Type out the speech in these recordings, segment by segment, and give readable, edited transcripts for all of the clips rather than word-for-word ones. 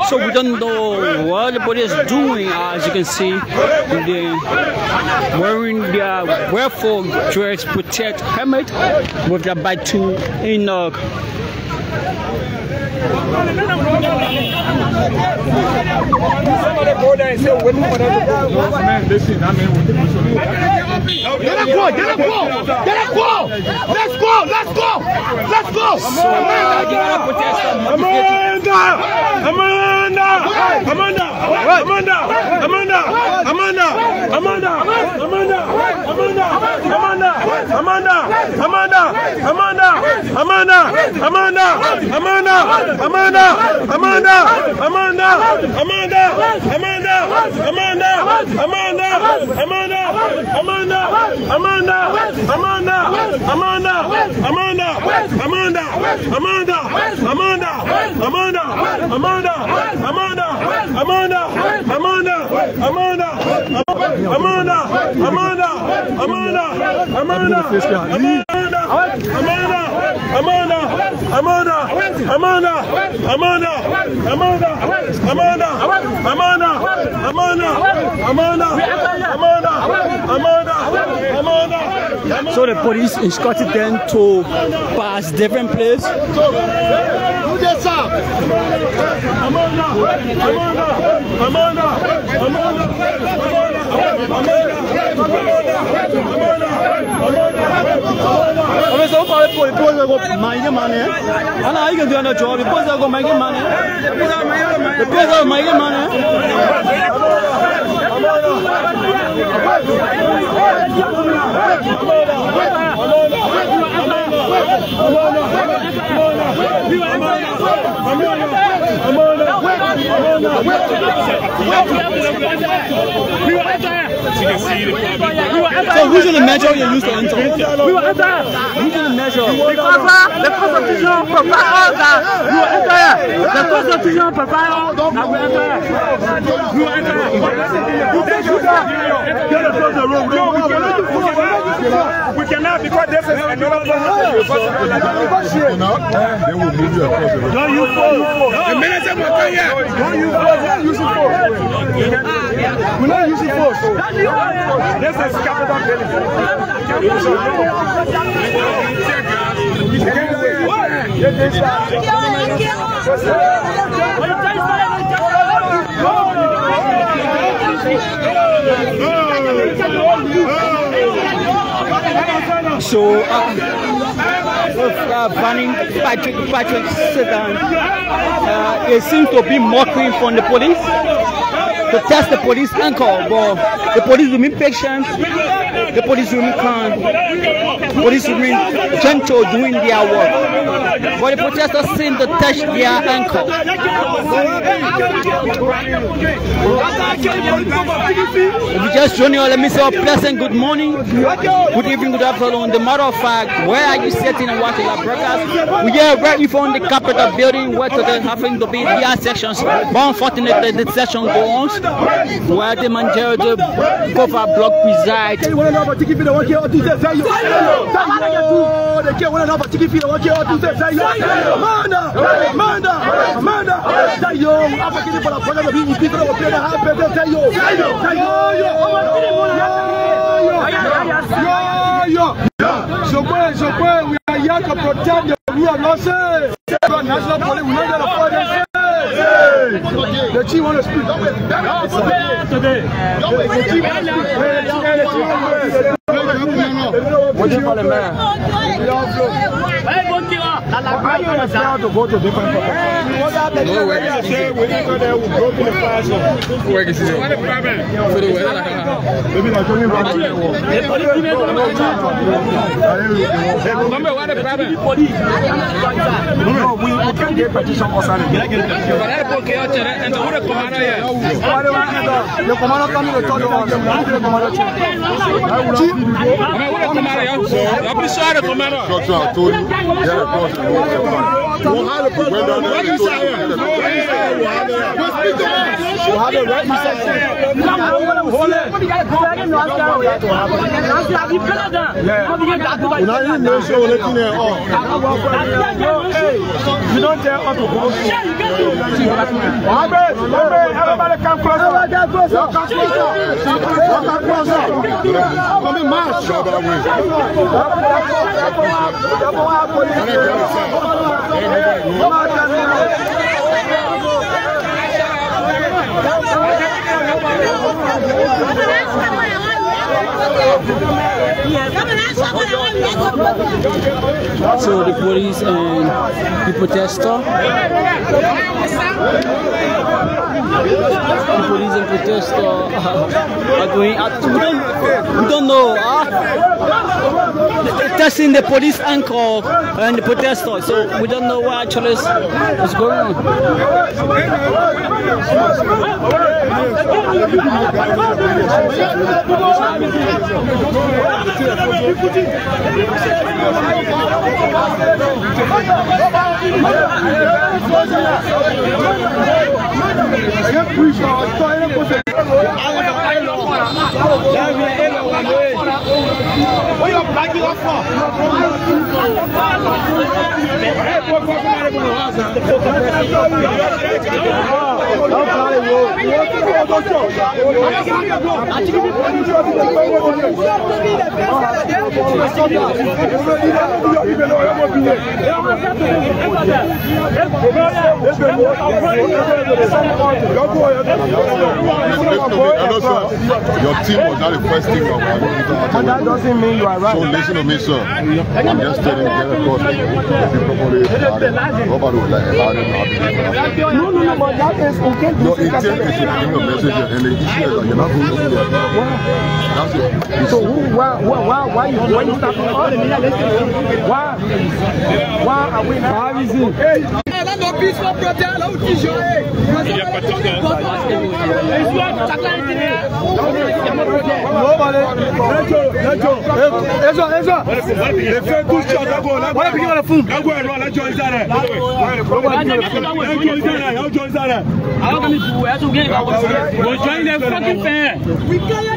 So we don't know what the police is doing. As you can see, they're wearing their wearable dress protect helmet with their bite tool in so the police escorted them to pass different places. So who's in the measure you use to enter? We will enter. Who's in the measure? Because the Constitution provides all that. We will enter. The Constitution provides all that. We will enter. We will enter. We cannot because this is another they will move you across the road. Don't use force. The minister will come here. Don't use force. Don't use force. We're not using force. This is capital So, banning Patrick sit down. It seems to be mockery from the police to test the police ankle, but the police remain patient, the police remain calm, the police remain gentle doing their work, but the protesters seem to touch their ankle. If you just join you, let me say a pleasant good morning, good evening, good afternoon. The matter of fact, where are you sitting and watching our broadcast? We are right in front of the Capitol building where today having to be their sections, but unfortunately the session goes on where the majority Koffa block preside. We are here to protect the rule of law. National police, we know that the chief want to speak. Voting for the mayor. To go to different no way. Where is it? What the problem? Maybe not talking about what the problem? No, we can't get petition for something. The commander coming to talk about the commander. You don't tell us to go. Everybody come closer. Come closer. Come in march. So the police and the protester. The police and protester are going out. We don't know. Testing the police anchor and the protester, so we don't know what actually is going on. What are you backing up for? Your team was not the first team. And that doesn't mean you are right. So listen to me, sir. I'm just telling you, get across the No, but that is okay. Your intent is to bring a message and the issue is that you're not going to do that. That's it. So why you start Why are we not? How is it? No peaceful protest, no t-shirt. Nobody.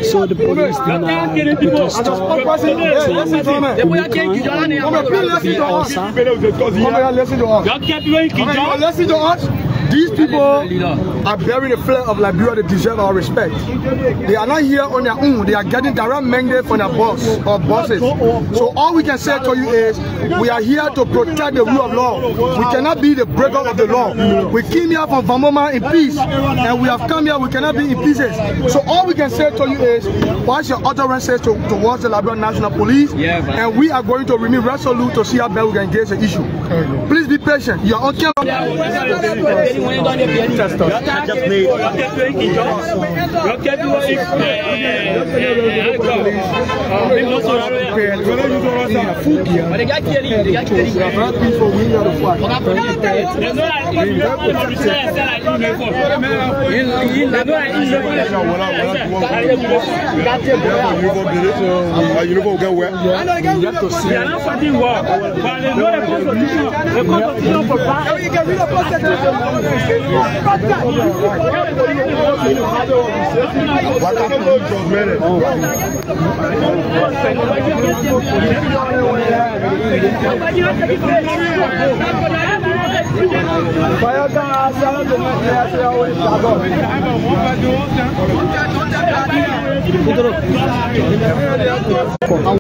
So the police listen to us. These people are bearing the flag of Liberia. They deserve our respect. They are not here on their own. They are getting direct mandate from their boss or bosses. So all we can say to you is, we are here to protect the rule of law. We cannot be the breaker of the law. We came here from Vamoma in peace, and we have come here. We cannot be in pieces. So all we can say to you is, what's your utterances towards the Liberia National Police? And we are going to remain resolute to see how best we can engage the issue. Please be patient. You are on camera.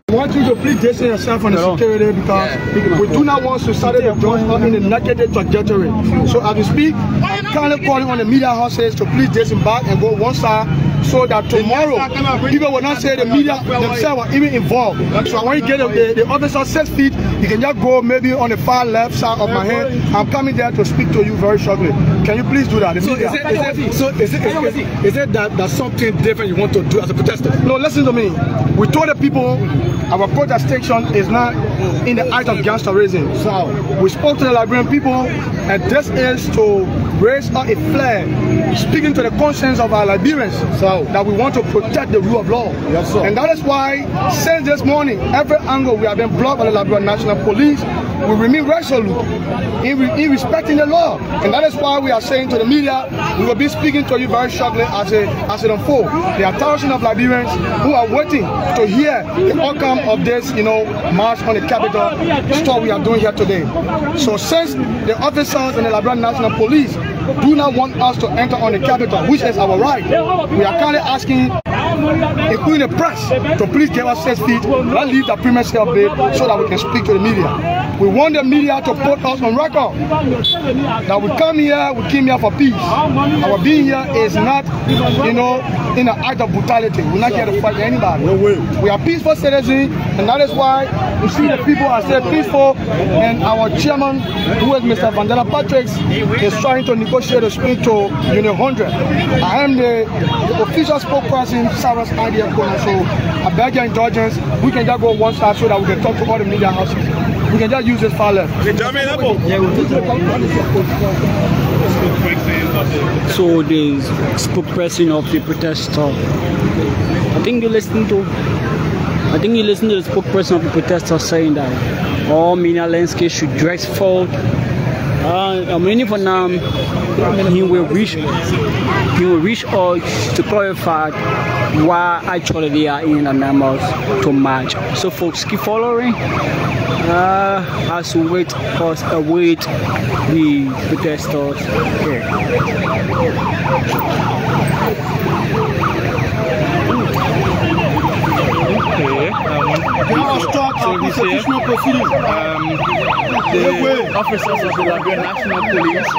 I want you to please distance yourself from the security because we do not want society to join us in the negative trajectory. So as we speak, I'm kindly calling on the media houses to please disembark and go one side so that tomorrow people will not say the media themselves are even involved. So when you get the officer 6 feet, you can just go maybe on the far left side of my head. I'm coming there to speak to you very shortly. Can you please do that? Is it that something different you want to do as a protester? No, listen to me. We told the people our protestation is not in the act of gangsterism. So we spoke to the Liberian people, and this is to raise up a flag, speaking to the conscience of our Liberians, so that we want to protect the rule of law. Yes, sir. And that is why, since this morning, every angle we have been blocked by the Liberian National Police, we remain resolute in respecting the law. And that is why we are saying to the media, we will be speaking to you very shortly as it unfolds. There are thousands of Liberians who are waiting to hear the outcome of this, march on the Capitol stuff we are doing here today. So since the officers in the Liberian National Police do not want us to enter on the Capitol, which is our right, we are currently asking, including the press, to please give us 6 feet, not leave the premises of it so that we can speak to the media. We want the media to put us on record that we came here for peace. Our being here is not, in an act of brutality. We're not here to fight anybody. No way. We are peaceful citizens, and that is why you see the people are still peaceful, and our chairman, who is Mr. Vandana Patrick, is trying to negotiate a speech to Unit 100. I am the official spokesperson, Sarah's idea corner, so I beg your indulgence. We can just go one side so that we can talk to all the media houses. We can just use this far left. So the spokesperson of the protester, I think you listen to the spokesperson of the protester saying that all media landscape should dress forward. Many for now, he will reach out to clarify why actually they are in the numbers to march. So folks, keep following as we await the protesters here. The officers of the Liberian National Police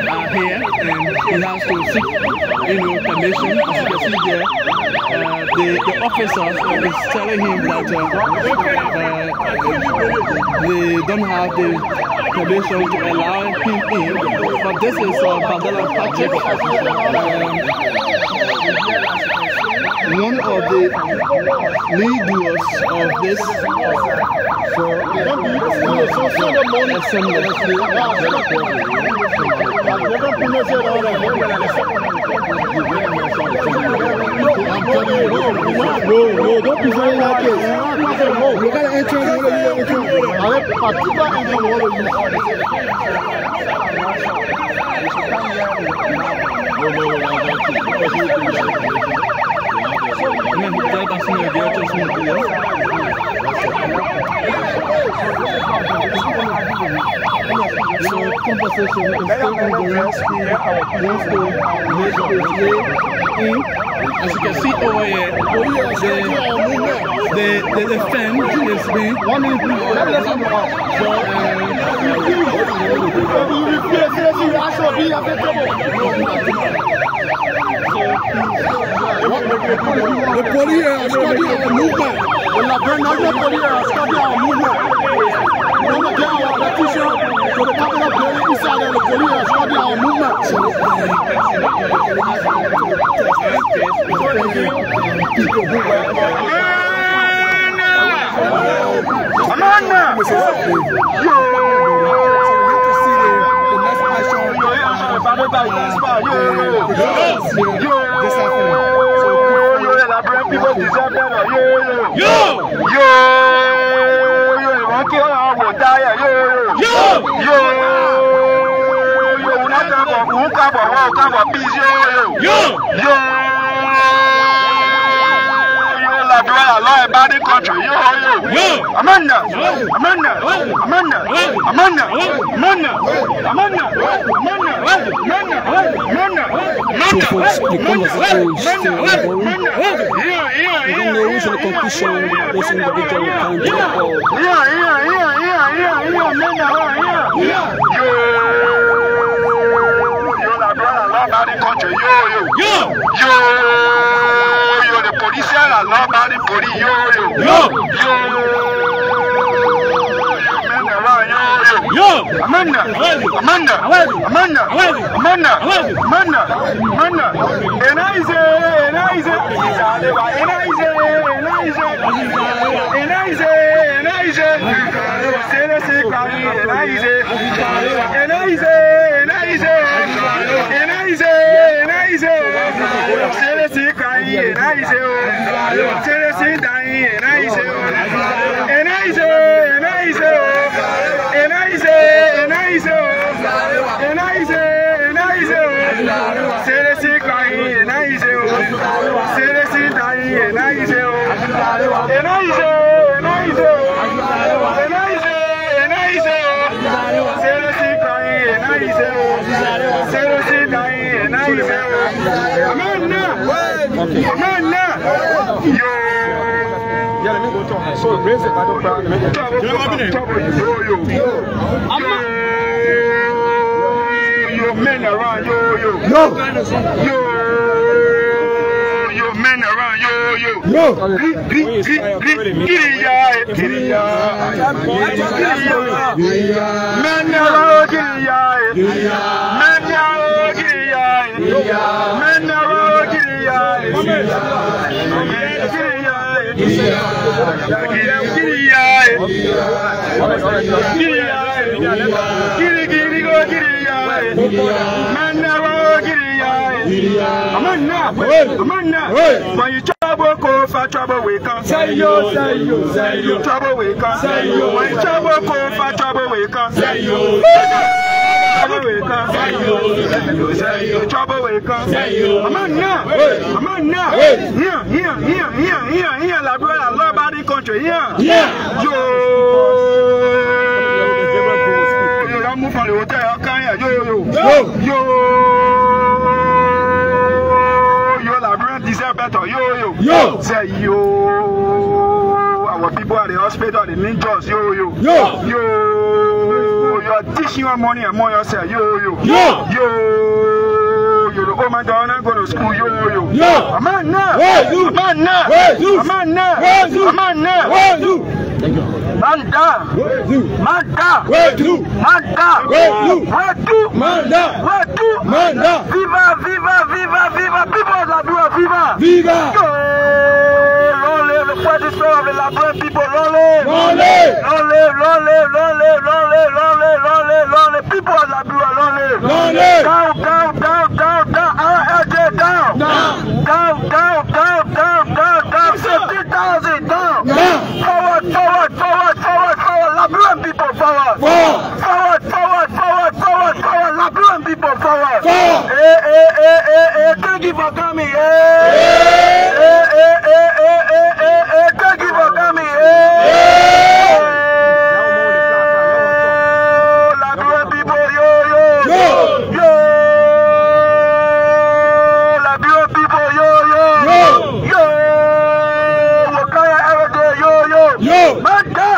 are here, and he has to seek, permission. As you can see here, the officer is telling him that they don't have the permission to allow him in. But this is Vandana Patrick, one of the leaders of this. No, don't be very like this. You gotta enter in So conversation is still ongoing. As you can see over here, the fan is being 1 minute. The police are studying our movement. The Liberian National Police are studying our movement. We want to get our petition to the Capitol building inside, and the police are studying our movement. People deserve better. Liberia, law abiding country. Yo. Amanda. So folks, the conversation is still ongoing. We don't know who's in the conclusion this individual can do or the police are law abiding police. Amanda. So raise it by the crowd. Yo, men around, yo, men around, when you trouble Koffa, trouble we come. Say yo. Trouble we come. Say yo. When you trouble Koffa, trouble we come. Say yo. Trouble we come. Say yo. Trouble we come. Say yo. Amanda. Here, la brother, law abiding country. Here. Yo. You don't move from the hotel. Yo. Better. Yo. Say yo. Our people at the hospital, the ninjas. Yo. You are teaching your money among yourself. Yo. You're the woman that not go to school. Yo. Amanda. Viva! Long live the fighting spirit of the Liberian people. Long live! People of Liberia, long live! Down! 50,000 down! Forward! Liberian people forward! Liberian people forward! Thank you for coming! Thank you for coming! Liberian people, yo! Liberian people, yo! Wakaya every day, yo! Manda!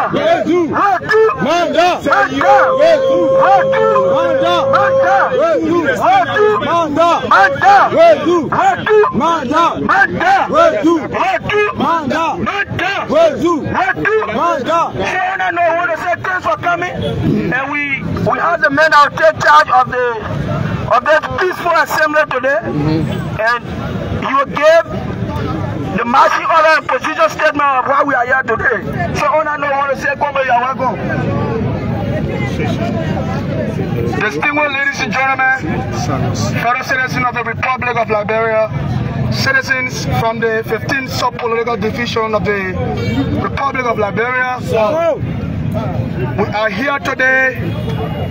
And we have the men out take charge of the peaceful assembly today, and you gave the marching order and position statement of why we are here today. So I don't want to say, come here, welcome. Distinguished ladies and gentlemen, fellow citizens of the Republic of Liberia, citizens from the 15th sub-political division of the Republic of Liberia, we are here today,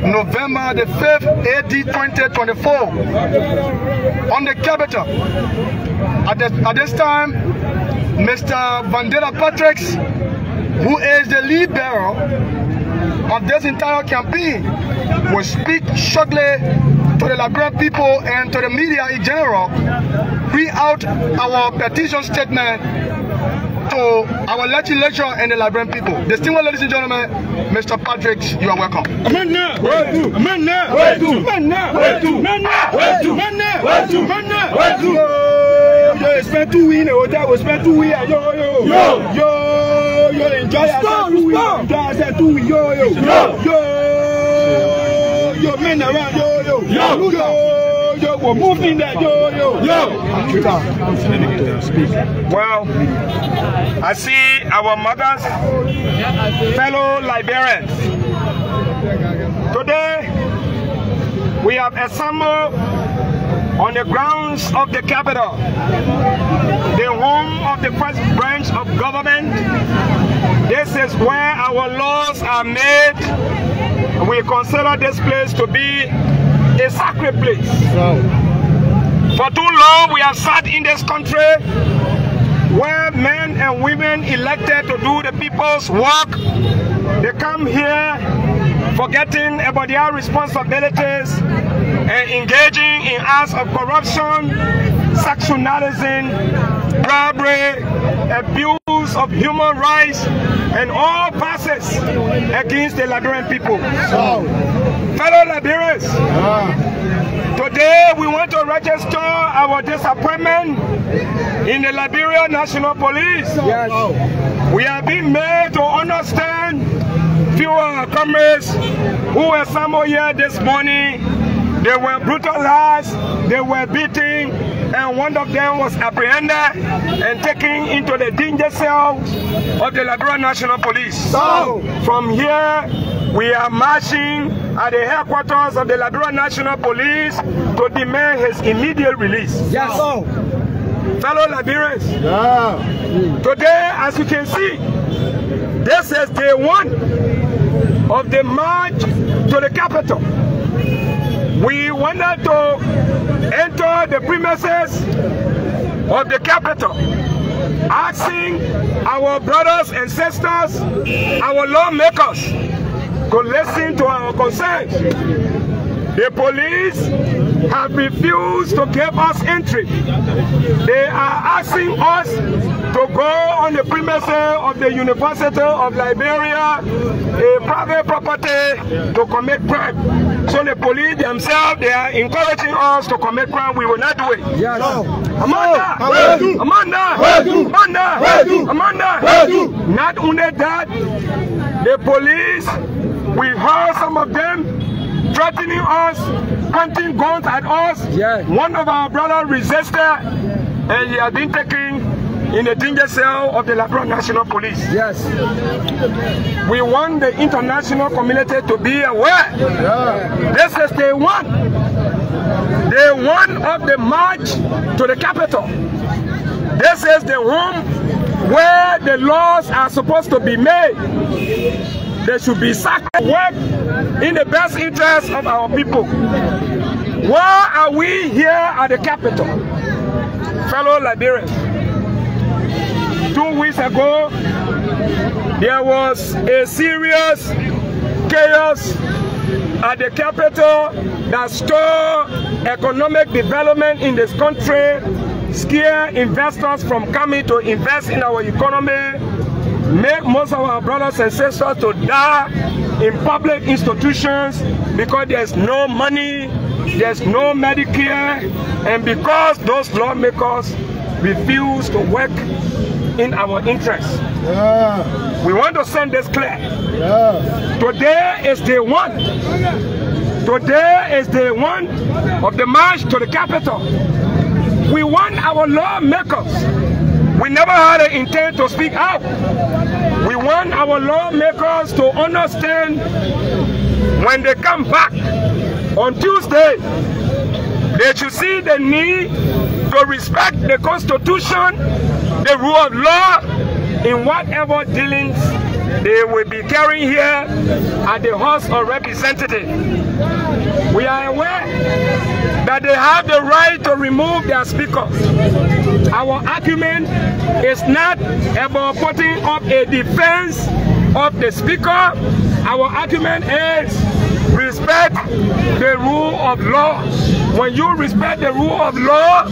November the 5th, AD 2024, on the capital. At this time, Mr. Vandela Patrick, who is the lead bearer of this entire campaign, will speak shortly to the Liberian people and to the media in general, read out our petition statement to our legislature and the Liberian people. Distinguished ladies and gentlemen, Mr. Patrick, you are welcome. Yo, spend 2 weeks in the hotel, we spend 2 weeks. Yo, enjoy yourself 2 weeks. Enjoy yourself 2 weeks. Yo, men around, yo, we're moving that, Well, I see our mothers, fellow Liberians. Today, we have assembled on the grounds of the capital, the home of the first branch of government. This is where our laws are made. We consider this place to be a sacred place. For too long, we have sat in this country where men and women elected to do the people's work, they come here forgetting about their responsibilities and engaging in acts of corruption, sectionalism, robbery, abuse of human rights, and all passes against the Liberian people. Fellow Liberians, today we want to register our disappointment in the Liberian National Police. We have been made to understand few of our comrades who were assembled here this morning. They were brutalized, they were beaten, and one of them was apprehended and taken into the danger cell of the Liberian National Police. From here, we are marching at the headquarters of the Liberian National Police to demand his immediate release. Fellow Liberians, today, as you can see, this is day 1 of the march to the capital. We wanted to enter the premises of the capital, asking our brothers and sisters, our lawmakers, to listen to our concerns. The police have refused to give us entry. They are asking us to go on the premises of the University of Liberia, a private property, to commit crime. So the police themselves, they are encouraging us to commit crime. We will not do it. Amanda! Not only that, the police, we heard some of them threatening us, pointing guns at us. One of our brothers resisted, and he has been taken in the danger cell of the Liberian National Police. We want the international community to be aware. This is day 1. Day 1 of the march to the capital. This is the home where the laws are supposed to be made. They should be sacred work in the best interest of our people. Why are we here at the capital? Fellow Liberians, 2 weeks ago, there was a serious chaos at the capital that stole economic development in this country, scare investors from coming to invest in our economy, make most of our brothers and sisters to die in public institutions because there's no money, there's no Medicare, and because those lawmakers refuse to work in our interests. We want to send this clear. Today is day 1. Today is day 1 of the march to the capital. We want our lawmakers. We never had an intent to speak out. We want our lawmakers to understand when they come back on Tuesday, they should see the need to respect the Constitution, the rule of law, in whatever dealings they will be carrying here at the House of Representatives. We are aware that they have the right to remove their speaker. Our argument is not about putting up a defense of the speaker. Our argument is respect the rule of law. When you respect the rule of law,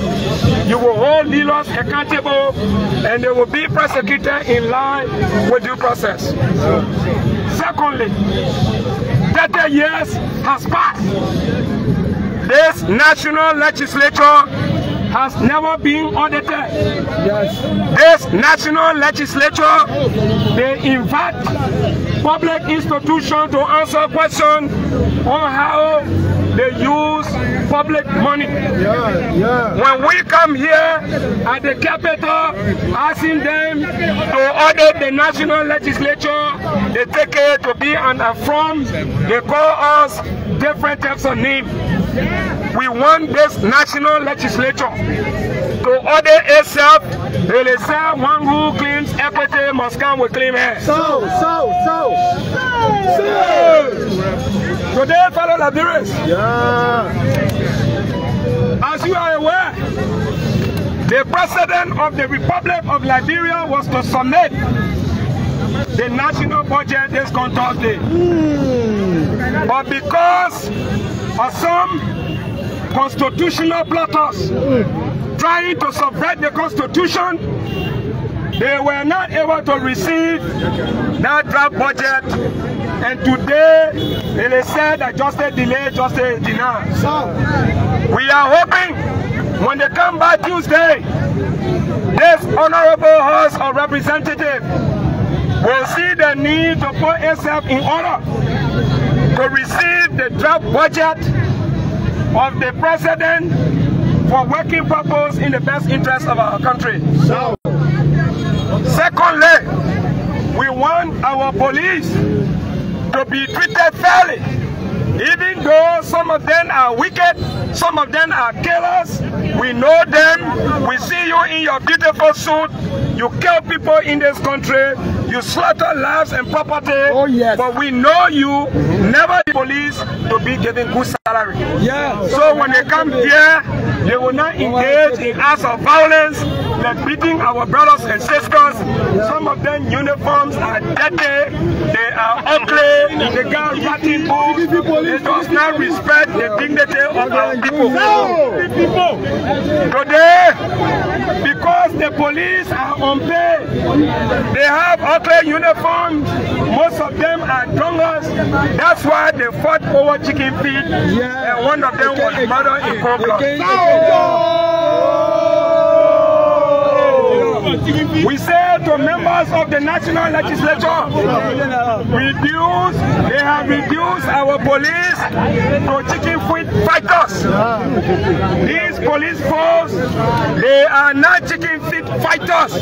you will hold leaders accountable and they will be prosecuted in line with due process. Secondly, 30 years has passed. This national legislature has never been audited. This national legislature, they invite public institutions to answer questions on how they use public money. When we come here at the capital asking them to audit the national legislature, they take it to be an affront. They call us different types of names. We want this national legislature to audit itself. They say one who claims equity must come with clean hands. Today, fellow Liberians, as you are aware, the president of the Republic of Liberia was to submit the national budget this Thursday. But because of some constitutional plotters trying to subvert the Constitution, they were not able to receive that draft budget. And today, it is said that justice delayed, justice denied. We are hoping when they come back Tuesday, this honorable House of Representatives will see the need to put itself in order to receive the draft budget of the president for working purpose in the best interest of our country. Secondly, we want our police to be treated fairly. Even though some of them are wicked, some of them are killers, we know them. We see you in your beautiful suit. You kill people in this country. You slaughter lives and property. Oh, yes. But we know you never the police to be getting good salary. Yeah. So when they come here, they will not engage in acts of violence, like beating our brothers and sisters. Some of them uniforms are dirty. They are ugly. They got rotten boots. They does not respect the dignity of our people. Today, because the police are unpaid, they have ugly uniforms. Most of them are drunkards. That's why they fought over chicken feet, and one of them was murdered in Congo. We say to members of the national legislature, they have reduced our police to chicken feet fighters. These police force, they are not chicken feet fighters.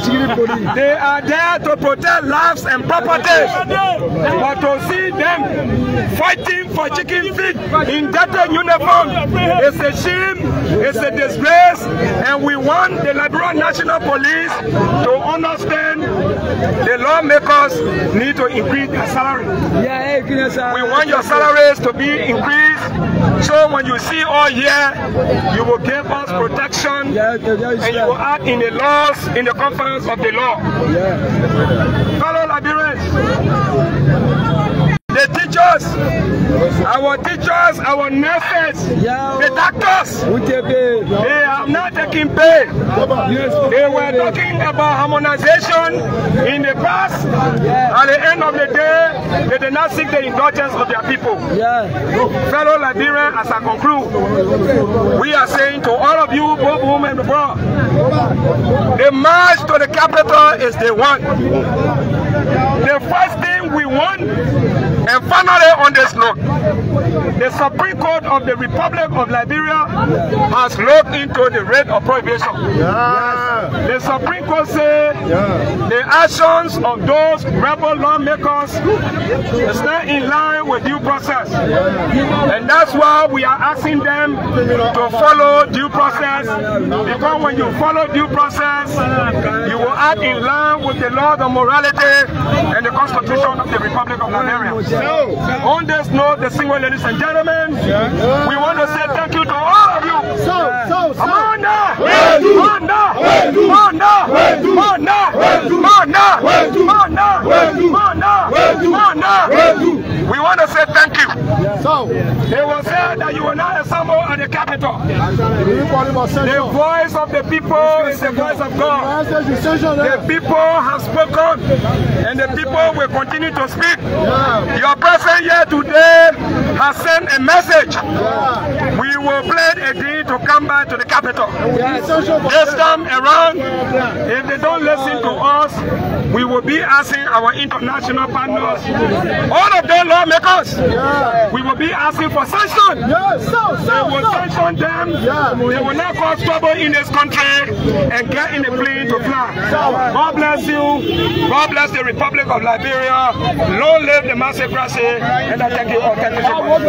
They are there to protect lives and properties. But to see them fighting for chicken feet in dirty uniform is a shame, it's a disgrace, and we want the Liberian National Police to understand the lawmakers need to increase their salary. We want your salaries to be increased, so when you see all here, you will give us protection and you will act in the laws, in the confines of the law. Fellow Liberians, the teachers, our nurses, the doctors, they have not taken pay. They were talking about harmonization in the past. At the end of the day, they did not seek the indulgence of their people. Fellow Liberians, as I conclude, we are saying to all of you, both home and abroad, the march to the capital is the one. The first thing we want, and finally on this note, the Supreme Court of the Republic of Liberia has looked into the rate of prohibition. The Supreme Court said the actions of those rebel lawmakers is not in line with due process. And that's why we are asking them to follow due process, because when you follow due process, you will act in line with the laws of morality and the Constitution of the Republic of Liberia. On this note, distinguished ladies and gentlemen, we want to say thank you to all of you We want to say thank you. So, they will say that you will not assemble at the capital. The voice of the people is the voice of God. The people have spoken, and the people will continue to speak. Your presence here today has sent a message. We will pledge again to come back to the capital. This time around, if they don't listen to us, we will be asking our international partners, all of them lawmakers, we will be asking for sanction. They will sanction them. They will not cause trouble in this country and get in a plane to fly. God bless you. God bless the Republic of Liberia. Long live the democracy. And I thank you all. Thank you so much.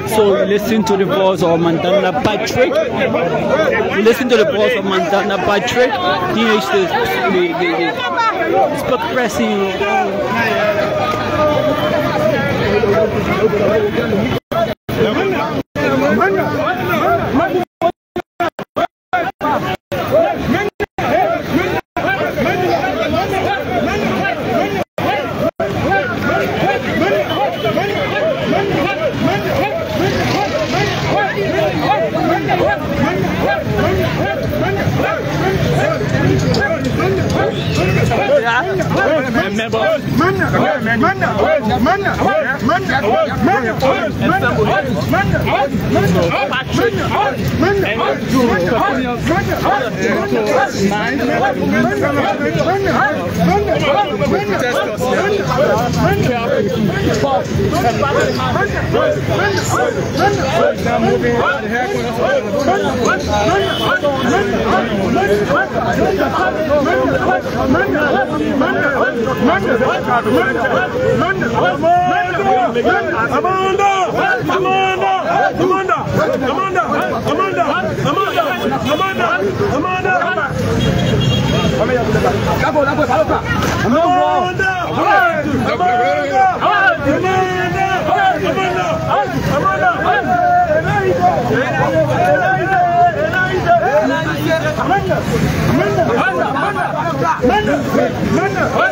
So we listen to the voice of Mandana Patrick. We listen to the voice of Mandana Patrick. He is the spokesperson.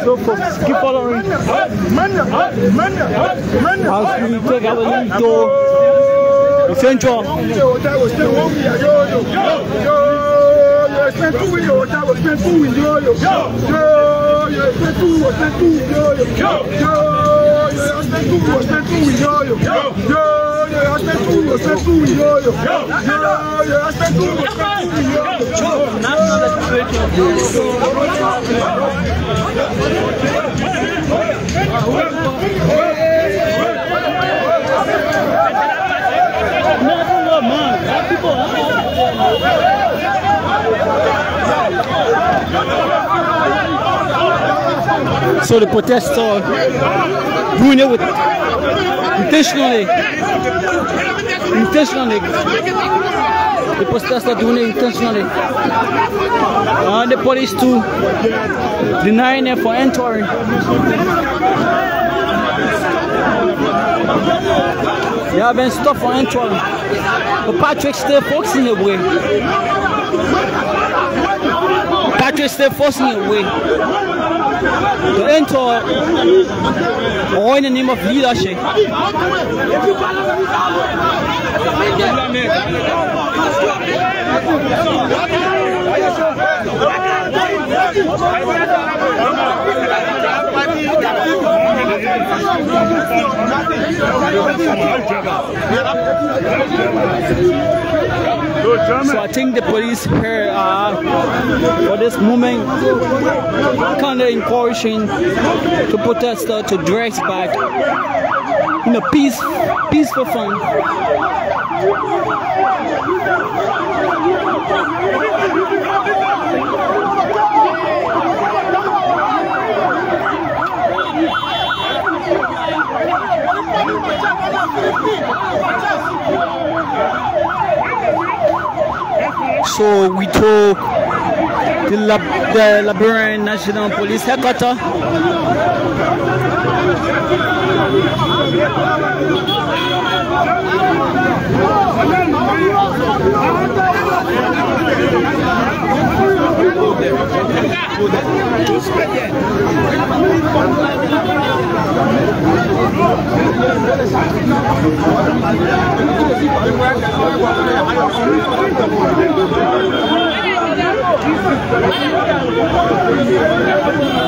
So folks, keep following. As we take our lead to the central. So the protesters are doing it with intentionally. The protesters are doing it intentionally. The police too denying them for entering. They have been stopped for entering. But Patrick still forcing it away. To enter or in the name of leadership. So I think the police here for this moment kind of encouraging the protesters to dress back in a peaceful fun. So we told the Liberian National Police Headquarters.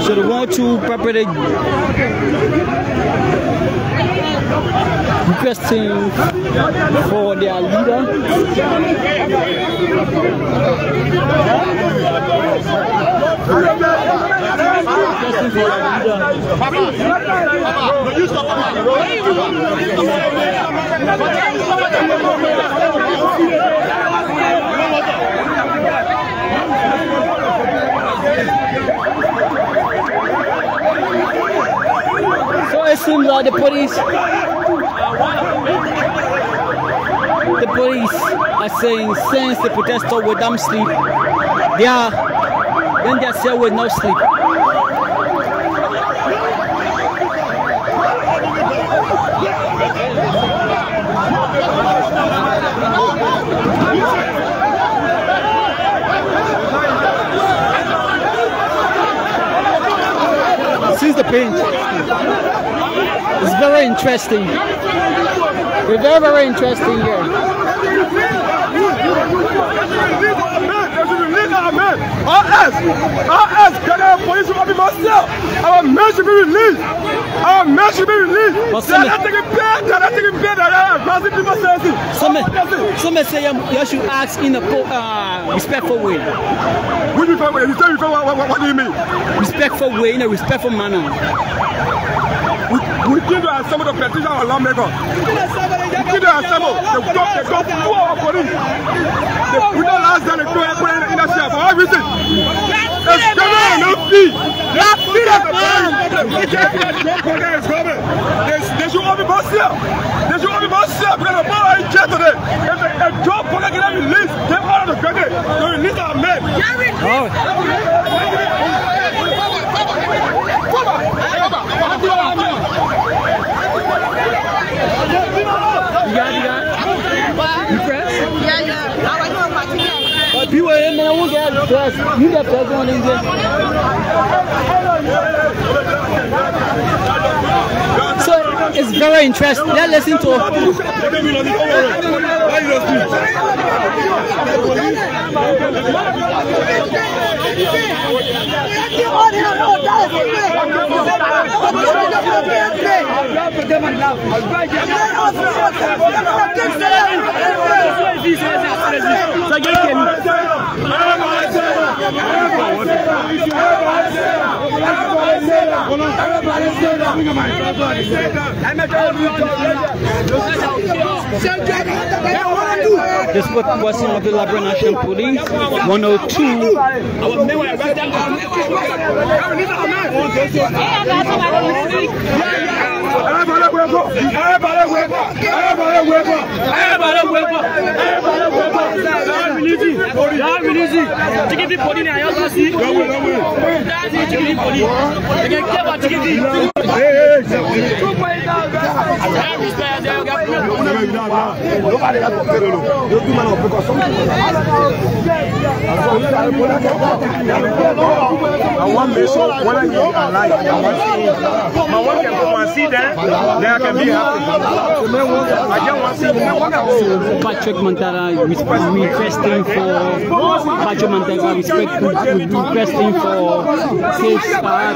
So they want to perpetrate requesting for their leader. So it seems like the police are saying since the protesters will not sleep, then their cell will not sleep. Since the paint, it's very interesting. We're very interesting here. Ghana police will be myself. Our men should be released. Our men should be released. They're not taking bed. They're not taking bed. Some say you should ask in a respectful way. Which respectful way? You say what do you mean? Respectful way, in a respectful manner. We need to assemble the petition or lawmaker. We need to assemble. They go to our police. We don't last time they go in the shop. For what reason? It's coming no fee. They should all be bossed here. They should all be bossed here because the power is here today. If Joe Pocket get released, get out of the country. They release our men. People in there will get dressed. You get dressed on in there. So it's very interesting. Let's listen to this was of the Liberian National Police 102. Patrick Mantara requesting for his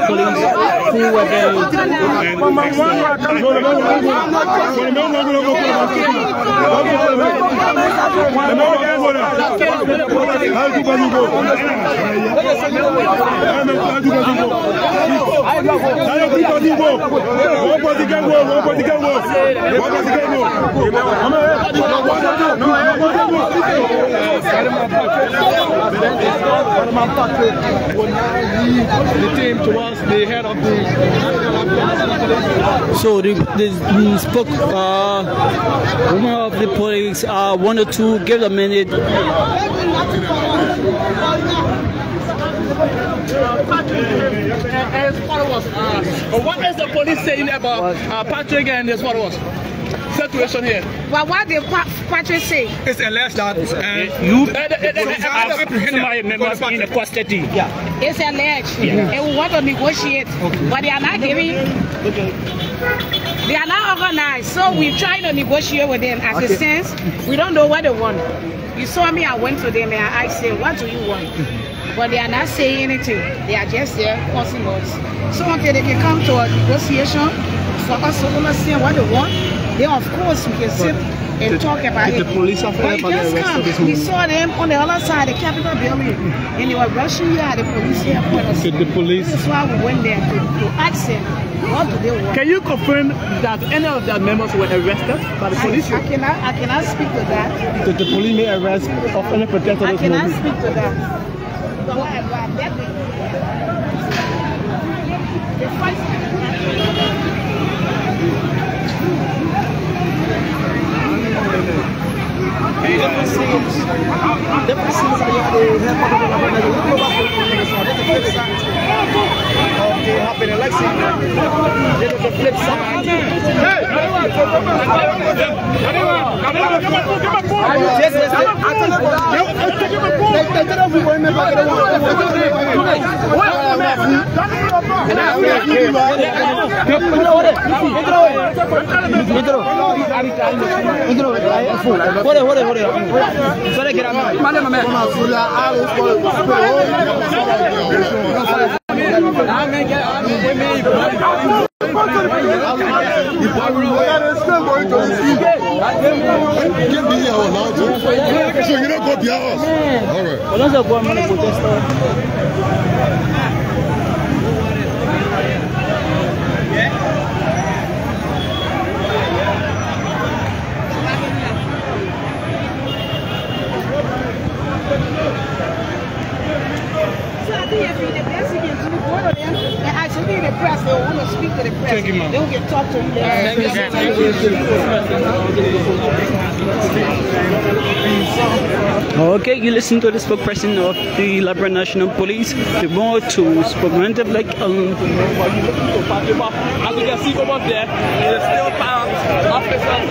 colleagues who were there. The team towards the head of the. So the spoke woman of the police 102. Give a minute. Patrick and his followers. What is the police saying about Patrick and his followers? Situation here. Well, what did Patrick say? It's alleged that you somebody members in the custody. Yeah. It's alleged. And we want to negotiate, but they are not giving. They are not organized, so we're trying to negotiate with them. As it stands, we don't know what they want. You saw me, I went to them and I asked them, what do you want? But they are not saying anything. They are just there causing us. So until they can come to a negotiation for us to understand what they want, then of course we can sit and talk about it. The police have but just come. We saw them on the other side of the Capitol building, and they were rushing here at the police headquarters. The police. This is why we went there to ask them, what do they want? Can you confirm that any of their members were arrested by the police? I cannot speak to that. Did the police make arrest of any protesters? I cannot speak to that. Happen election. This is the flip side. So you don't go behind us. All right. Actually, the press, they want to speak to the press. They will get talk to you. Okay, you listen to the spokesperson of the Liberia National Police. They want to preventive like as you can see over there, there's still power officers.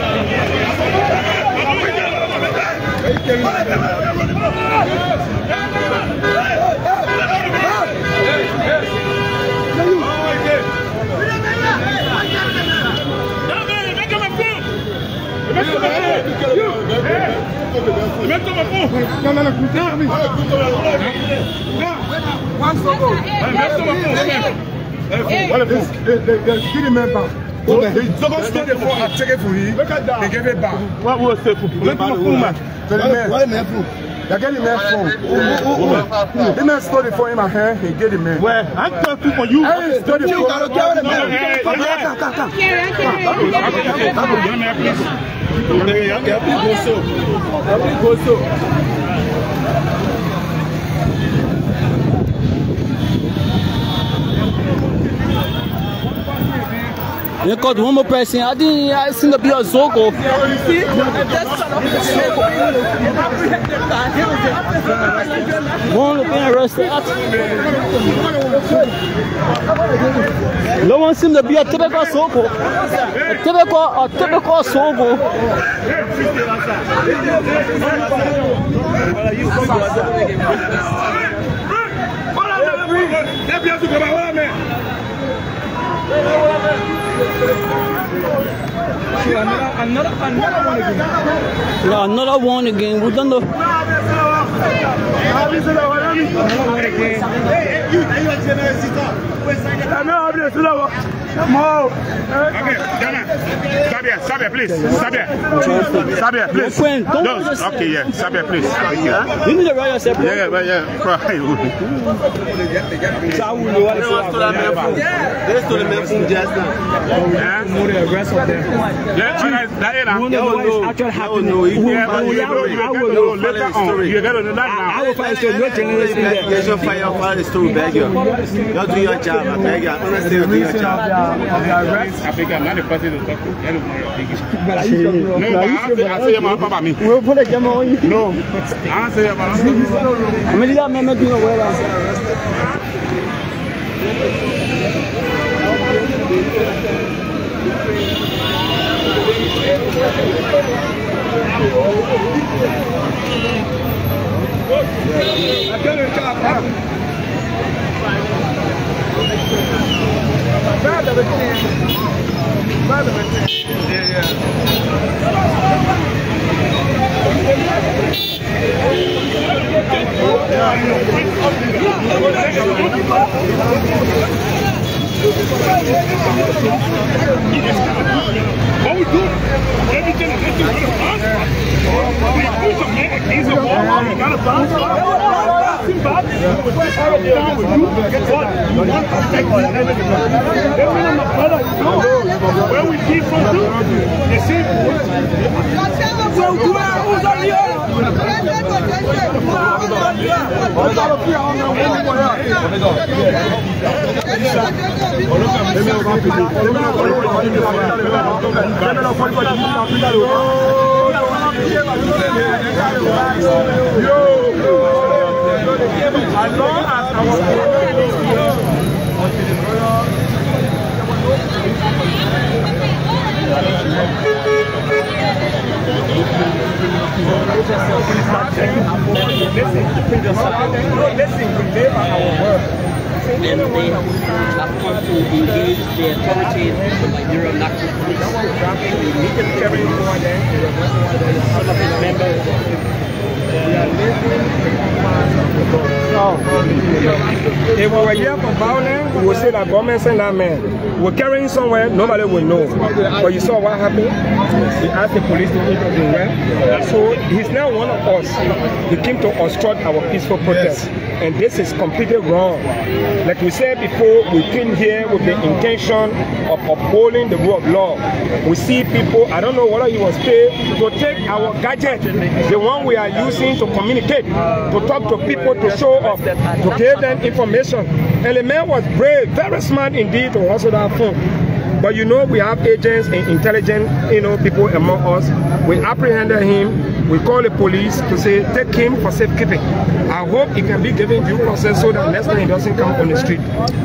The city member. They don't stole the phone and take it for you. They gave it back. What was the phone? They're getting their phone. The man stole the phone in my hand. He gave the man. Where? I told people you. I stole the phone. They caught one more person. I seen the be a Zogo. One being arrested. No one seemed to be a typical Zogo. A typical Zogo. Another one again. We don't know. Sabia, please. Sabia, please. Okay, yeah. Sabia, please. You need to write yourself. Yeah. I will find so no generation there. You should fire your father's to beg you. You do your job, I beg you. Honestly, you do your job. I think I'm not the person to talk to. No, I say my papa me. We'll put a camera on you. No, I say my I mean, that man making a well. What we do? Everything is just he's a ball. You got a bounce. Where we keep from too? You see? And they have come to engage the authorities of Nigeria National Police. We meet them every morning. Some of his members. If we were here for violence, we would say that government sent that man. We're carrying somewhere, nobody will know. But you saw what happened? He asked the police to intervene. So he's now one of us. He came to obstruct our peaceful protest. And this is completely wrong. Like we said before, we came here with the intention of upholding the rule of law. We see people, I don't know whether he was paid to take our gadget, the one we are using to communicate, to talk to people, to show off, to give them information. And the man was brave, very smart indeed to answer that phone. But you know, we have agents and intelligent, people among us. We apprehended him. We called the police to say, take him for safekeeping. I hope he can be given due process so that next time he doesn't come on the street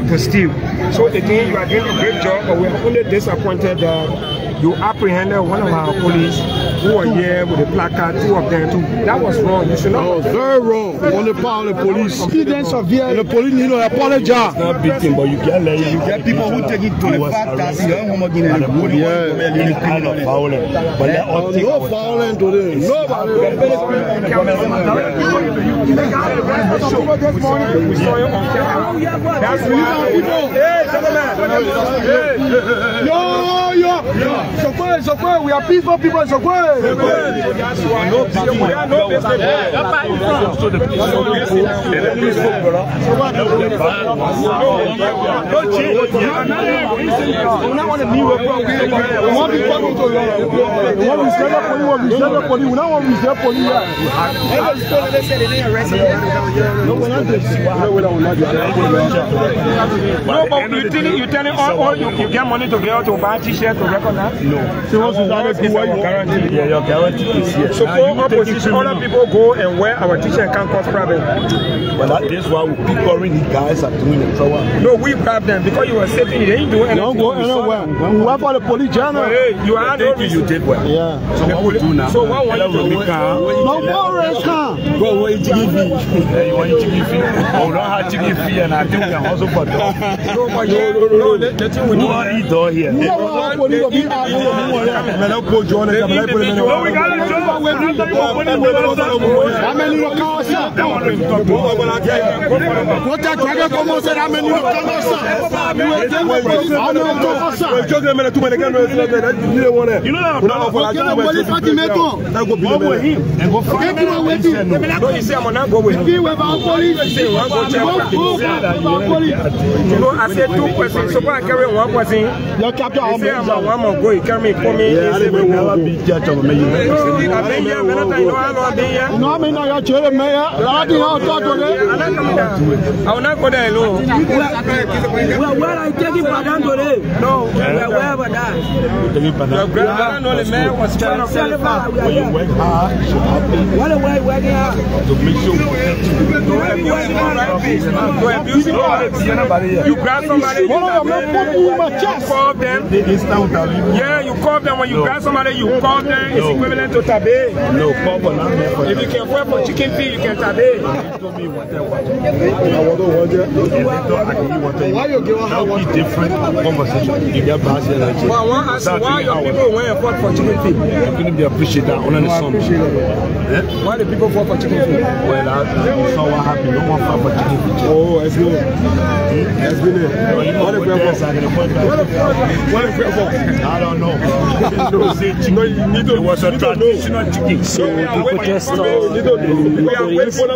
to steal. So again, you are doing a great job, but we are only disappointed that you apprehended one of our police who were here with a placard, two of them too. That was wrong. You should not. That was very wrong. On the part of the police. He then severe. And the police need to apologize. Not beating, but you get people who take it to the fact that you don't want to get kind of violent. But let us take no violent today. Nobody. We saw you on camera. That's why. Hey, gentlemen. Yo. Sokwe, we are peaceful people. Sokwe. We are no business. You telling all you get money to get to buy t-shirt to recognize? No. So guarantee. Yeah, your guarantee is here. So for opposition, other people go and wear our t-shirt can cause problem. But that is why we keep calling the guys are doing the trouble. No, we grab them because you were sitting, you didn't do anything. Don't go anywhere. When we went for the police journal. Hey, you are no reason. You did well. Yeah. So what we do now? So what want you to do? No more rest can. Go away, chicken fee. You want chicken fee? Oh, don't have chicken fee, and I think we can also put dog. No, the thing we do. No, eat dog here. We got a job. How many cars? I said 2 persons, so I carry 1 person. You say I'm going to go, you carry me, come in. I been here, no, I mean, you're children, Mayor. I will not go there alone. Well, where I take it for them today? No, wherever that. Your grandmother, the mayor, was trying to sell it. When you work hard, what a way working hard to make sure you grab somebody, you call them. Yeah, you call them. When you grab somebody, you call them. It's equivalent to tabe. No, if you can work for chicken feed, you can tabe. Why you give that would be different conversation. You get past here like well, I want to ask why your people went and fought for chicken feed. I'm going to be appreciated on the song. Why the people fought for chicken feed? Well, you saw what happened. No one fought for chicken feed. Oh, that's good. That's good. What if I don't know. It was a traditional chicken. So the protesters we are waiting for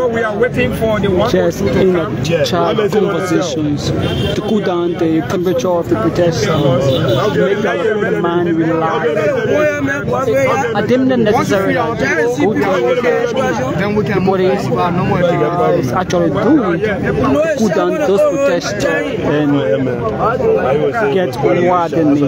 we are waiting for the one just in a chat conversations to cool down the temperature of the protesters, to make the man relax. I deem them necessary to go to the police is actually doing to cool down those protests and get what they need.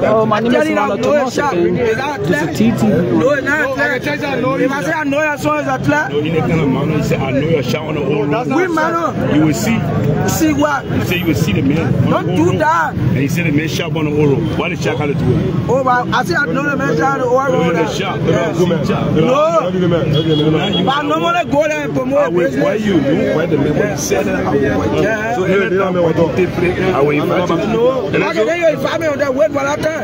Oh, my name is Mala Thomas again. This is TTV. No, it's not clear. If I say I know your song is a clear. No, in the kind of manner, you say I know your shout on the whole road. We man, you will see. See what? You say you will see the man. Don't do that. And you say the man shout on the whole road. Why the shout out to it? Oh, but I say I know the man shout on the whole road. No, the shout. No. But no more go there and promote. Why you? Why the man? When you said that, so anytime what you take place, I will invite you. No.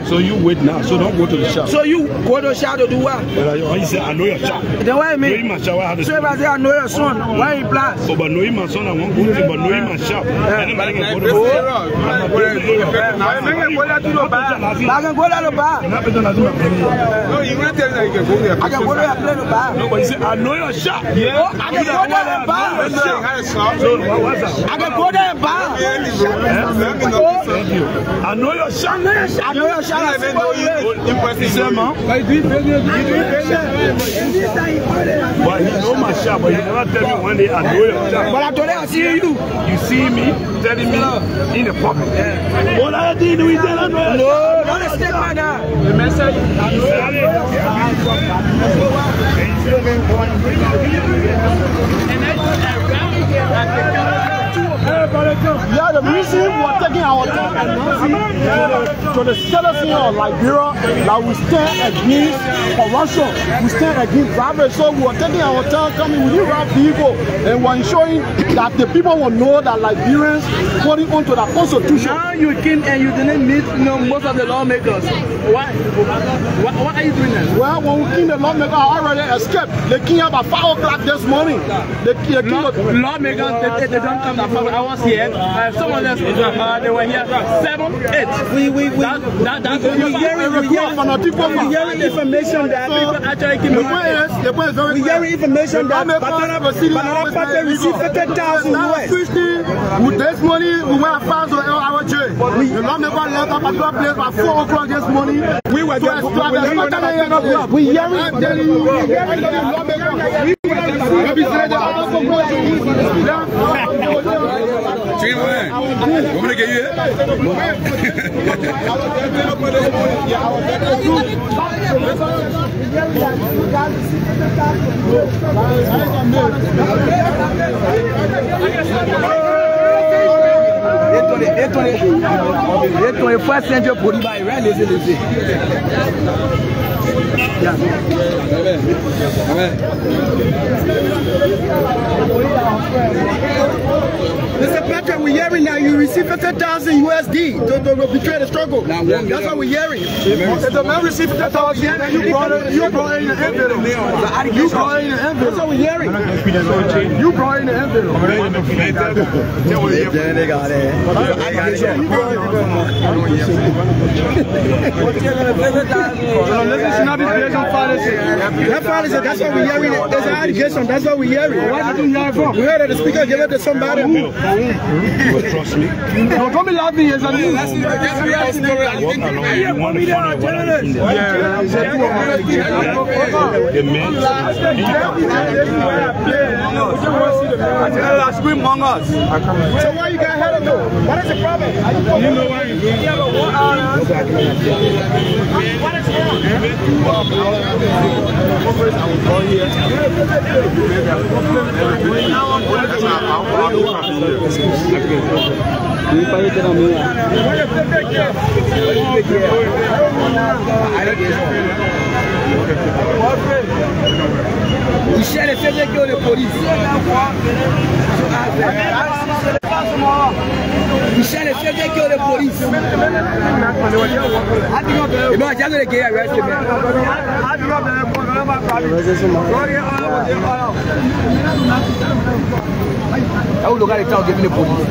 So you wait now. So don't go to the shop. So you go to the shop to do what? You say I know your shop. Then why me? So if I say I know your son, why you plan? Oh, but know my son, I won't go to, but know my shop. And then I can go to the bar. No, you will tell me you can go there. I can go there and play the bar. No, but you say I know your shop. Yeah. I can go there and bar. I can go there and bar. Thank you. I know your shop. I know your shop. But you know my shop, but you never tell me one day I know your shop. But I told you I see you. You see me telling me in the public. What I did we tell her? No, don't step like that. The message. Yeah, the reason we're taking our time and to the citizen of Liberia, like we stand against corruption, we stand against robbery. So we're taking our time coming with the right people, and we're ensuring that the people will know that Liberians holding on to the constitution. Now you came and you didn't meet most of the lawmakers. Why? What are you doing now? Well, when we came, the lawmakers already escaped. They came about 5 o'clock this morning. Lawmakers, they don't come that 5 hours here. Some of them, they were here 7, 8. We hearing information that people actually came the point is very clear. Information that Banana Party received 50,000 with this money, we went as far as our jail. The lawmaker left a particular place at 4 o'clock this morning. We were there. We hearing the Mr. Patrick, we're hearing that you received 50,000 USD to betray the struggle. That's what we're hearing. If the man received 50,000, you brought in the envelope. You brought in the envelope. That's what we're hearing. You brought in the envelope. Yeah, they got it. This is not the based on fallacy. That's what we're hearing. There's an allegation. That's what we're hearing. Why did you hear it from? We heard that the speaker gave it to somebody who. Trust me. No, don't be laughing. Yes, I mean. So why you got head of though? What is the problem? You know why you doing? What is wrong? Michel est fait que le police. Michel est fait que le police. Et moi j'ai le gars reste bien. How look at the town giving the police.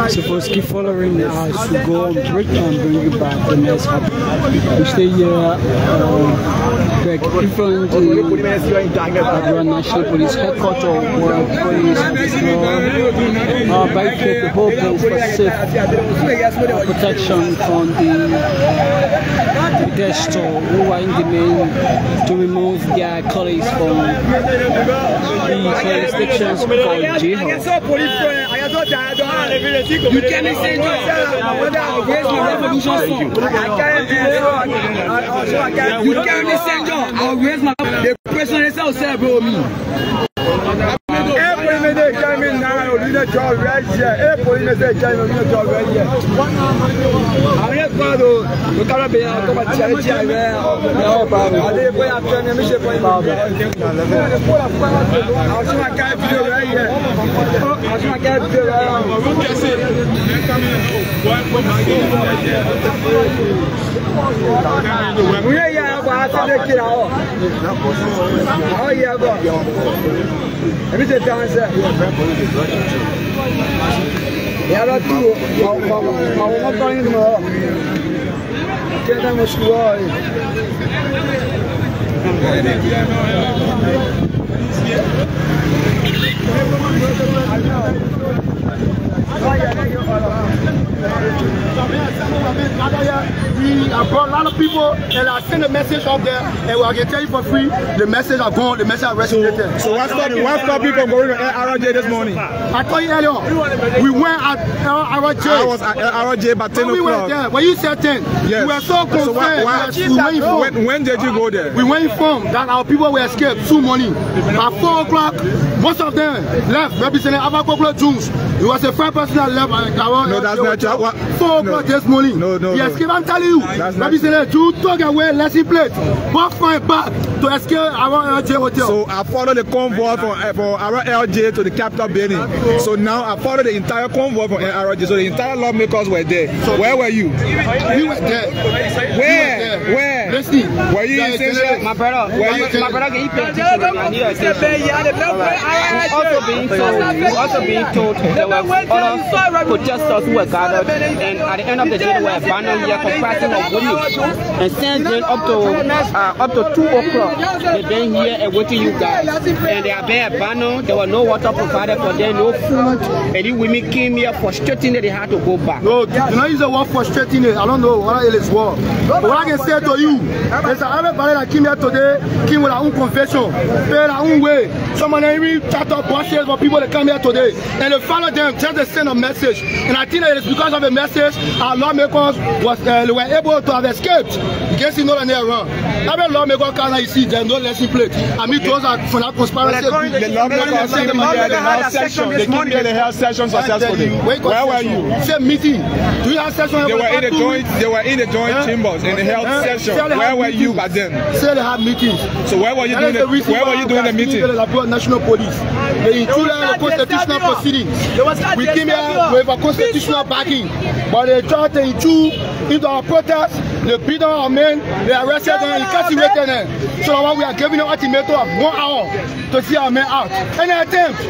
Supposed to keep following us to go on break and bring you back the next happy. We stay here in front of the National Police Headquarters where police barricade the whole place for safe protection from the guests who are in the main to remove their colleagues from the jurisdictions called jihad. You can't say no. You can't say no. I'll raise my the person is outside, bro. Me. They came in now, you know, job right here. Everybody they came in, you know, job right here. I'm not going to be able to charge you. No problem. I didn't pay attention. I'm not going I'll show my car video right here. I'll show my car video right here. Oh, yeah, go. Let me take down, sir. Yeah, that's true. I'm not going to go. Get them a squad. We have brought a lot of people and I sent a message up there and I can tell you for free the message are gone, the message are resonated. So what stopped people going to RJ this morning? I told you earlier, we went at RJ. I was at RJ by 10 o'clock. We went there. When you said 10, yes. We were so concerned. When did you go there? We were informed that our people were escaped 2 morning. At 4 o'clock, most of them left, representing Abakoklo Jones. It was a 5 person that left. No, that's not true. 4 o'clock this morning. No. Yes, I'm telling you. Representing two took away lesson plate. Walk my back to escape our LJ hotel. So I followed the convoy from our LJ to the capital building. So now I followed the entire convoy from RJ. So the entire lawmakers were there. So where were you? We were there. Where? Listen. Were you in Central? My brother, can you pay attention? Also being told there were other protesters who were gathered, and at the end of the day, they were abandoned here comprising of women. And since then, up to 2 o'clock, they've been here and waiting you guys. And they are being abandoned. There was no water provided for them, no food. And the women came here frustrating that they had to go back. No, do not use the word frustrating. I don't know what it is word. But what I can say to you is that everybody that came here today came with their own confession, paid their own way. Some of them even chat up buses for people that come here today. And they follow them, just to send a message. And I think that it is because of the message our lawmakers were able to have escaped. In case you know that they are wrong. Every lawmaker can you see there's no lesson plate. I mean those are for that conspiracy. The lawmakers came here, they held session. They came here, they held session successfully. Where were you? Same meeting. Do you have session? They were in the joint chambers and they held session. Where were you back then? Say they have meetings. So where were you doing the meeting? The Liberia National Police. They included the constitutional proceedings. We came here with a constitutional backing, but they tried to intrude into our protest. They beat our men, they arrested them, incarcerated them. So now we are giving an ultimatum of 1 hour to see our men out. Any attempt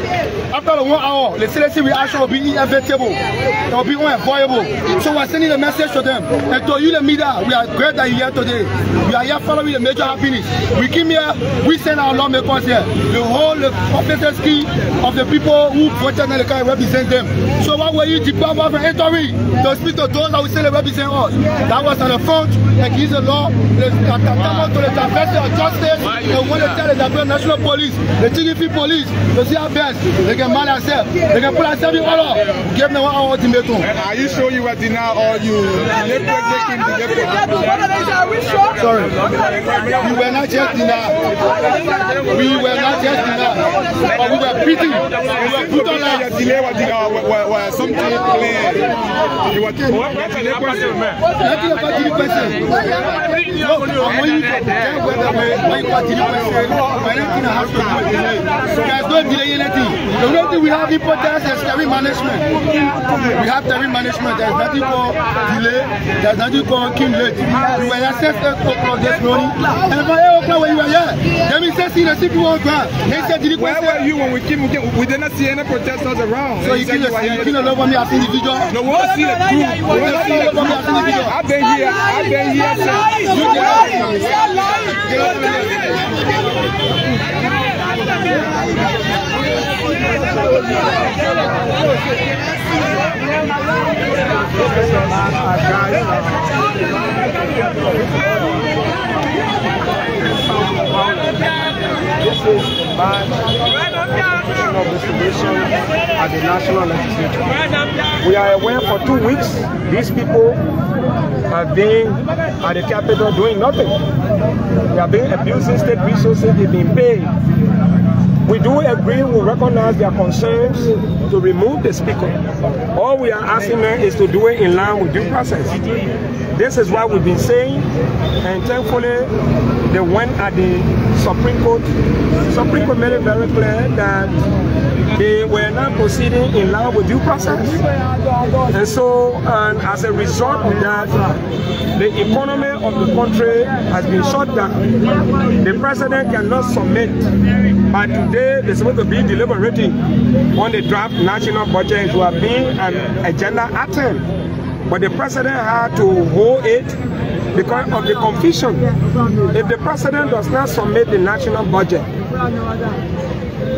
after the 1 hour, the CDC reaction will be inevitable. It will be unavoidable. So we are sending a message to them. And to you, the media, we are great that you're here today. We are here following the major happenings. We came here, we send our lawmakers here. The whole officers key of the people who voted and they can represent them. So why were you deprived of entry to speak to those that will say they represent us? That was on the front against the law, the attachment to the diversity of justice. They want to tell the Liberia National Police, the TDP police, to see how best they can man themselves. They can put themselves in order. Give them 1 hour ultimatum. And are you sure you were denied or you Sorry. We were not just denied. We were not just denied. But we were beaten. We were put on our delay was something planned. You were nothing about the question. No, when you there's no delay anything. The only thing we have in protest is terror management. We have terror management. There's nothing called delay. There's nothing called Kim late. We were at 7 o'clock this morning. And by 8 o'clock when you were here, then we said see the people on ground. They said where were you when we came? We did not see any protesters around. So you kill over me as individual? No, we want to see the group. We want to see the group. I've been here. I've been here since. This is my distribution at the National Legislature. We are aware for 2 weeks these people have been at the Capitol doing nothing. They have been abusing state resources, they've been paid. We do agree, we recognize their concerns to remove the speaker. All we are asking them is to do it in line with due process. This is what we've been saying, and thankfully they went at the Supreme Court. Supreme Court made it very clear that they were not proceeding in line with due process. And so, as a result of that, the economy of the country has been shut down. The president cannot submit. By today, they're supposed to be deliberating on the draft national budget. It will have been an agenda item. But the president had to hold it because of the confusion. If the president does not submit the national budget,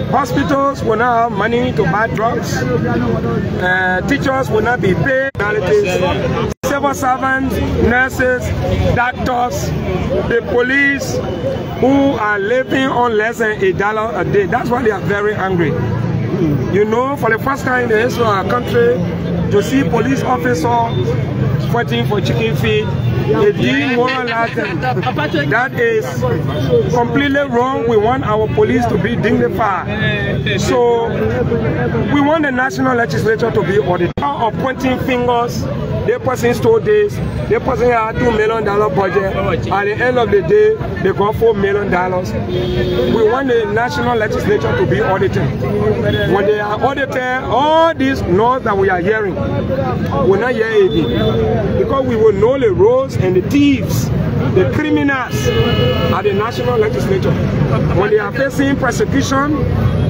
hospitals will not have money to buy drugs, teachers will not be paid, civil servants, nurses, doctors, the police who are living on less than $1 a day. That's why they are very angry. You know, for the first time in the history of our country, to see police officers fighting for chicken feed, they demoralize them. That is completely wrong. We want our police to be dignified. So we want the National Legislature to be audited. Of pointing fingers, the person stole this, the person had $2 million budget. At the end of the day, they got $4 million. We want the National Legislature to be audited. When they are audited, all these laws that we are hearing will not hear again, because we will know the roles and the thieves, the criminals at the National Legislature. When they are facing persecution,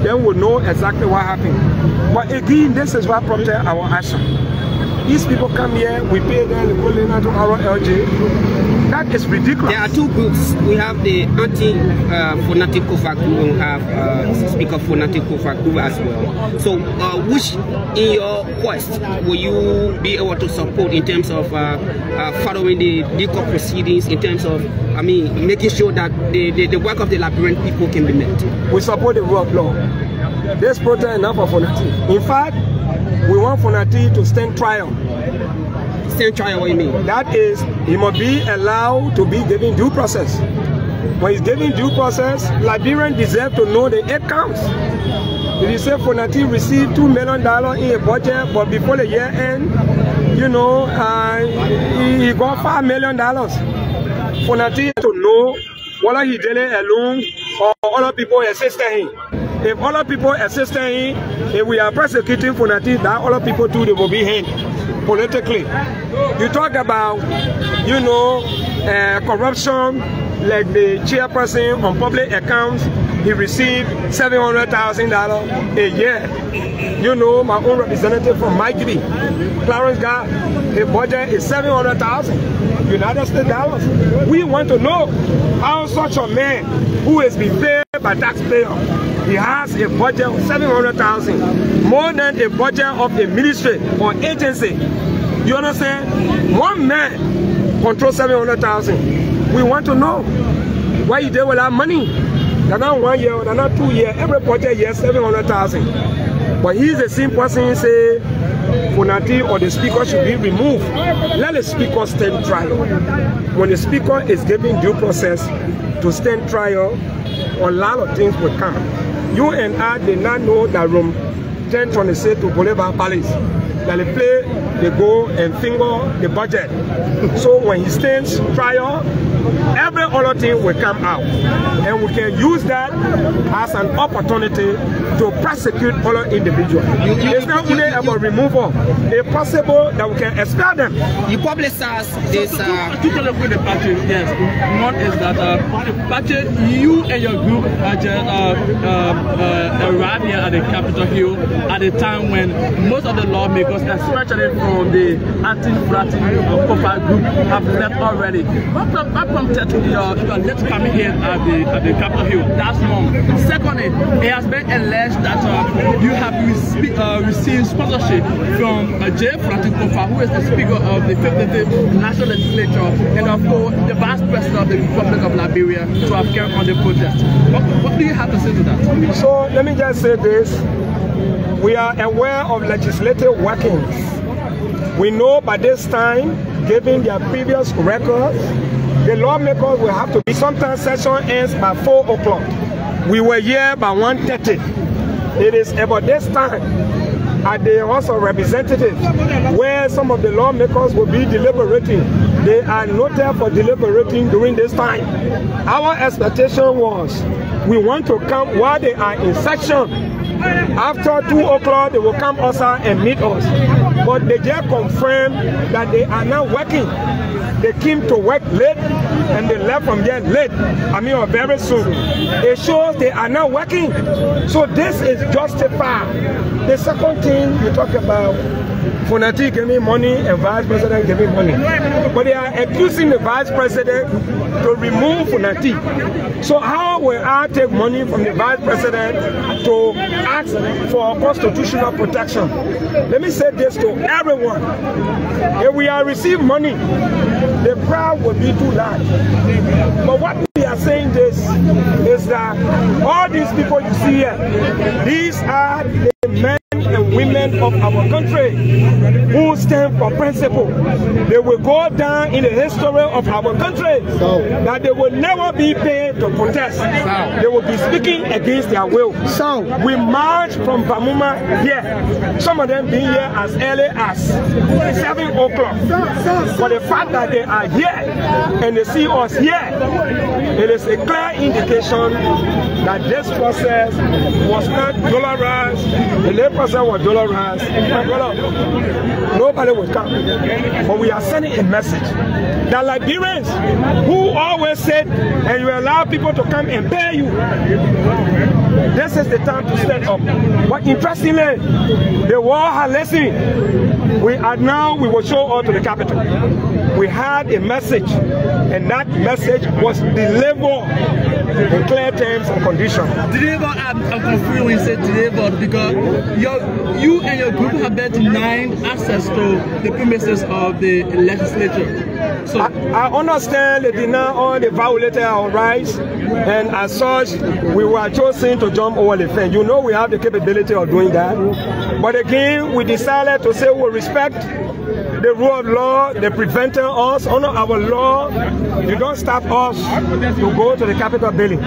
then we'll know exactly what happened. But again, this is what prompted our action. These people come here, we pay them, they go to our LG. That is ridiculous. There are two groups. We have the anti-Fanatic Koffa group and we have Speaker Fanatic Koffa group as well. So which in your quest will you be able to support in terms of following the legal proceedings, in terms of, I mean, making sure that the work of the Liberian people can be met? We support the rule of law. This protest is not for Fanatic. In fact, we want Fanatic to stand trial. Stand trial, what do you mean? That is, he must be allowed to be given due process. When he's given due process, Liberians deserve to know the accounts. If you say Fanatic received $2 million in a budget, but before the year end, you know, he got $5 million. $5 Fonati to know whether he dealing alone or other people assisting him. If other people assisting him, if we are persecuting Fonati, that other people too, they will be hanged politically. You talk about, you know, corruption, like the chairperson on public accounts, he received $700,000 a year. You know, my own representative from Mikey, Clarence got a budget is $700,000 United States dollars. We want to know how such a man who is being paid by taxpayers, he has a budget of $700,000, more than a budget of a ministry or agency. You understand? One man controls $700,000. We want to know why he did with that money. They're not 1 year, they're not 2 years. Every budget year $700,000. But he's the same person say Fonati or the speaker should be removed. Let the speaker stand trial. When the speaker is given due process to stand trial, a lot of things will come. You and I did not know that room 1026 to Boulevard Palace. That they play, they go and finger the budget. So when he stands trial, every other thing will come out. And we can use that as an opportunity to prosecute other individuals. It's not only about removal. It's possible that we can expel them. You publicize this. To tell you with the party, yes. One is that the party, you and your group arrived here at the Capitol Hill at a time when most of the lawmakers, especially from the Koffa group, have left already. What prompted your let's come here at the Capitol Hill? That's one. Secondly, it has been alleged that you have received sponsorship from Speaker Koffa, who is the Speaker of the 55th National Legislature and of course the Vice President of the Republic of Liberia, to have carried on the protest. What do you have to say to that? So let me just say this. We are aware of legislative workings. We know by this time, given their previous records, the lawmakers will have to be, sometimes session ends by 4 o'clock. We were here by 1:30. It is about this time at the House of Representatives where some of the lawmakers will be deliberating. They are noted for deliberating during this time. Our expectation was we want to come while they are in session. After 2 o'clock, they will come outside and meet us. But they just confirmed that they are not working. They came to work late and they left from here late. Or very soon. It shows they are not working. So this is justified. The second thing you talk about, Fonati giving money and Vice President giving money. But they are accusing the Vice President to remove Fonati. So how will I take money from the Vice President to ask for constitutional protection? Let me say this to everyone. If we are receiving money, the crowd will be too large. But what we are saying this is that all these people you see here, these are the men and women of our country who stand for principle. They will go down in the history of our country that they will never be paid to protest. They will be speaking against their will. So we march from Bamuma here. Some of them being here as early as 7 o'clock. But the fact that they are here and they see us here, it is a clear indication that this process was not dollarized. The lay process was dollarized. Nobody will come. But we are sending a message that Liberians who always said, and you allow people to come and pay you, this is the time to stand up. But interestingly, the war has lessened. We will show up to the capital. We had a message, and that message was delivered in clear terms and conditions. Delivered, I'm confused when you say delivered, because you and your group have been denied access to the premises of the legislature. So I understand they deny all the violated our rights, and as such, we were chosen to jump over the fence. You know we have the capability of doing that. But again, we decided to say we respect the rule of law, they prevented us, honor our law. You don't stop us to go to the Capitol building.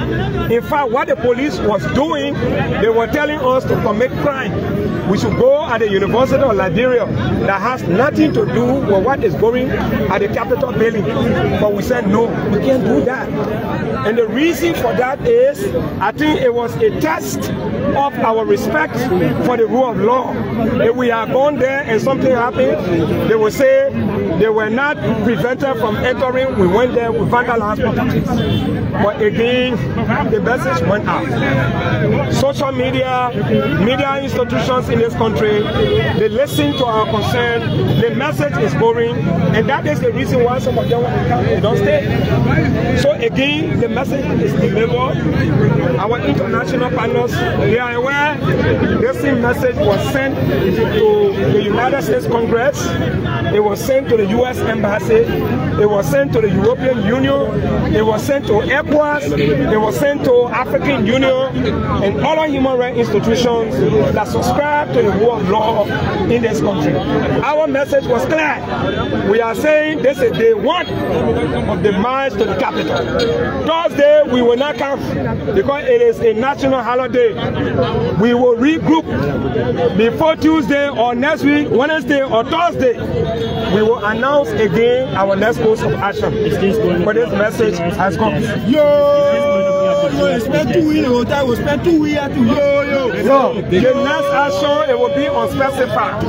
In fact, what the police was doing, they were telling us to commit crime. We should go at the University of Liberia that has nothing to do with what is going at the Capitol building. But we said, no, we can't do that. And the reason for that is, I think it was a test of our respect for the rule of law. If we are gone there and something happened, they will say they were not prevented from entering. We went there, we vandalized properties. But again, the message went out. Social media, media institutions in this country, they listen to our concern. The message is going, and that is the reason why some of them want to come and don't stay. So again, the message is delivered. Our international partners, they are aware. This same message was sent to the United States Congress. It was sent to the U.S. Embassy. It was sent to the European Union. It was sent to ECOWAS. It was sent to African Union and other human rights institutions that subscribe to the rule of law in this country. Our message was clear. We are saying this is day one of the march to the Capitol. Thursday, we will not come because it is a national holiday. We will regroup before Tuesday or next week, Wednesday or Thursday. We will announce again our next course of action. But this message has come. We spent 2 weeks in the hotel, we spent 2 weeks to No, the next action, it will be unspecified.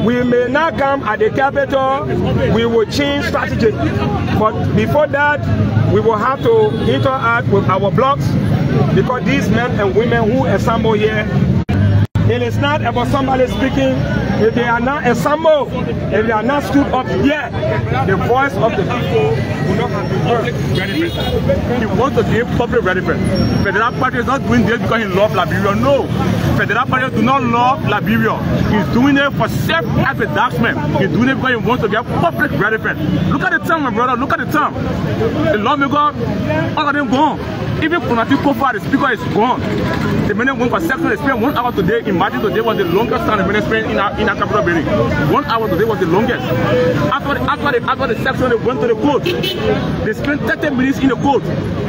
We may not come at the Capitol, we will change strategy. But before that, we will have to interact with our blocks because these men and women who assemble here, it is not about somebody speaking. If they are not assembled, if they are not stood up here, the voice of the people will not have public benefit. He wants to give public benefit. Federal Party is not doing this because he loves Liberia. No. Federal Party do not love Liberia. He's doing it for self-advertisement. He's doing it because he wants to get public benefit. Look at the time, my brother. Look at the time. The lawmaker, all of them gone. Even Speaker Koffa, the speaker, is gone. The men went for section. They spent 1 hour today. Imagine today was the longest time the men spent in our Capitol building. 1 hour today was the longest. After the section, they went to the court. They spent 30 minutes in the court.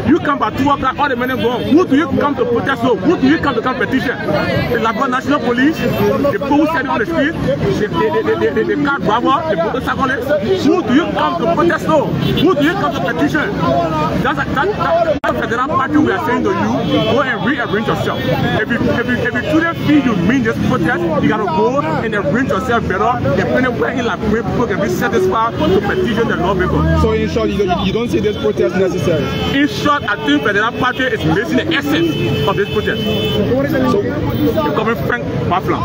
You come by 2 o'clock, all the men are gone. Who do you come to protest with? Who do you come to competition? The Liberia National Police, the people who stand on the street, the car driver, the motorcyclist. Who do you come to protest with? Who do you come to petition? That's Federal Party we are saying to you, go and rearrange yourself. If you truly feel you mean this protest, you gotta go and arrange yourself better. Depending where in Liberia people can be satisfied to petition the lawmaker. So in short, you don't see this protest necessary? In short, I think Federal Party is missing the essence of this protest. So, the government Frank Mafla.